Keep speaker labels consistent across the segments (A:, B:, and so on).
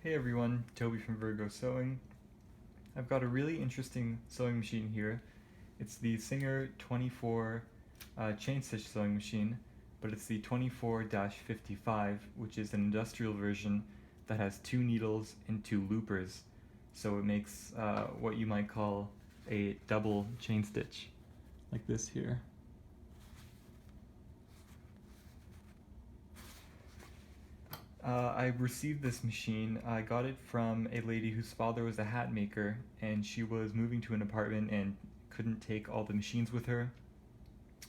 A: Hey everyone, Toby from Virgo Sewing. I've got a really interesting sewing machine here. It's the Singer 24 chain stitch sewing machine, but it's the 24-55, which is an industrial version that has 2 needles and 2 loopers. So it makes what you might call a double chain stitch, like this here. I received this machine. I got it from a lady whose father was a hat maker, and she was moving to an apartment and couldn't take all the machines with her.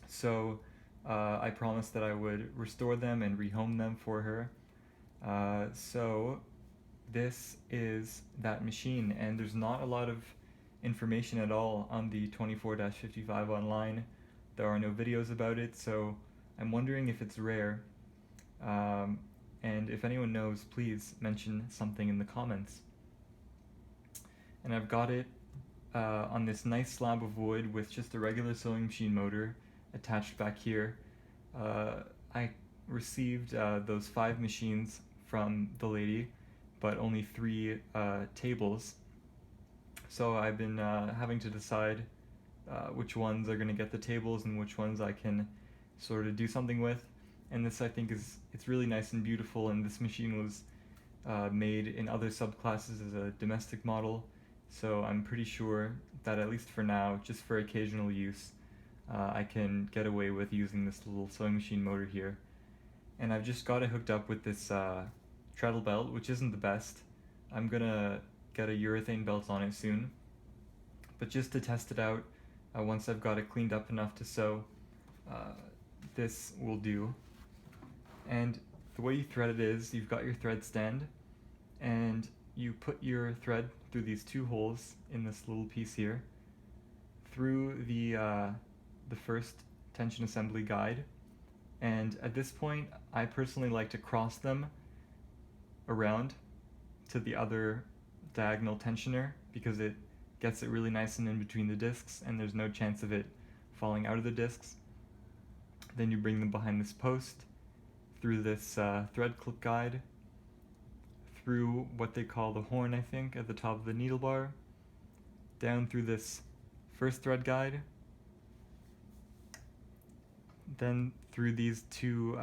A: So I promised that I would restore them and rehome them for her. So this is that machine, and there's not a lot of information at all on the 24-55 online. There are no videos about it, so I'm wondering if it's rare. Um, and if anyone knows, please mention something in the comments. And I've got it on this nice slab of wood with just a regular sewing machine motor attached back here. I received those 5 machines from the lady, but only 3 tables. So I've been having to decide which ones are going to get the tables and which ones I can sort of do something with. And this, I think, it's really nice and beautiful, and this machine was made in other subclasses as a domestic model, so I'm pretty sure that at least for now, just for occasional use, I can get away with using this little sewing machine motor here. And I've just got it hooked up with this treadle belt, which isn't the best. I'm gonna get a urethane belt on it soon, but just to test it out, once I've got it cleaned up enough to sew, this will do. And the way you thread it is, you've got your thread stand, and you put your thread through these 2 holes in this little piece here, through the first tension assembly guide. And at this point, I personally like to cross them around to the other diagonal tensioner, because it gets it really nice and in between the discs, and there's no chance of it falling out of the discs. Then you bring them behind this post, through this thread clip guide, through what they call the horn, I think, at the top of the needle bar, down through this first thread guide, then through these two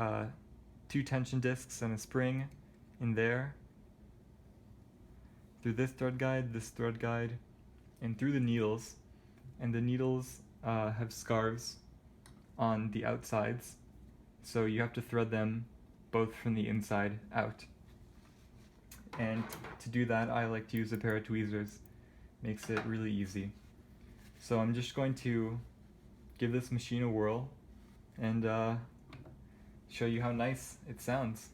A: tension discs and a spring in there, through this thread guide, and through the needles. And the needles have scarves on the outsides, so you have to thread them both from the inside out. And to do that, I like to use a pair of tweezers. Makes it really easy. So I'm just going to give this machine a whirl and show you how nice it sounds.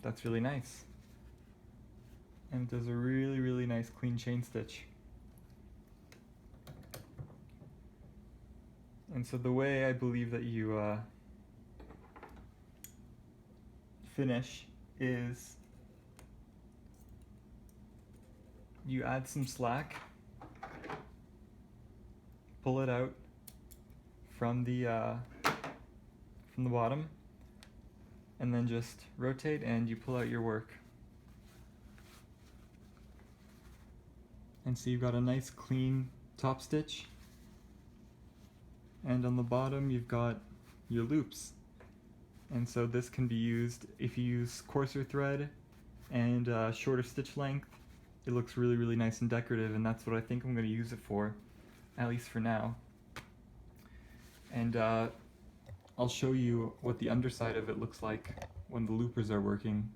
A: That's really nice. And it does a really, really nice clean chain stitch. And so the way I believe that you finish is you add some slack, pull it out from the bottom, and then just rotate and you pull out your work. And so you've got a nice clean top stitch, and on the bottom you've got your loops. And so this can be used if you use coarser thread and shorter stitch length. It looks really, really nice and decorative, and that's what I think I'm going to use it for, at least for now. And I'll show you what the underside of it looks like when the loopers are working.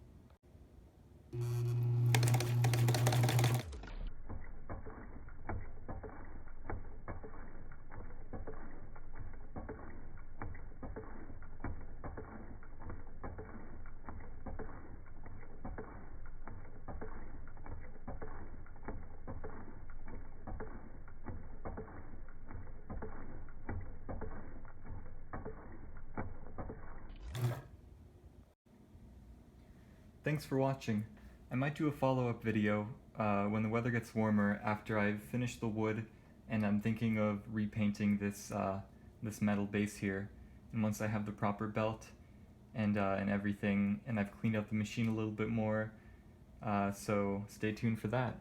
A: Thanks for watching. I might do a follow-up video when the weather gets warmer after I've finished the wood and I'm thinking of repainting this metal base here. And once I have the proper belt and everything, and I've cleaned up the machine a little bit more, so stay tuned for that.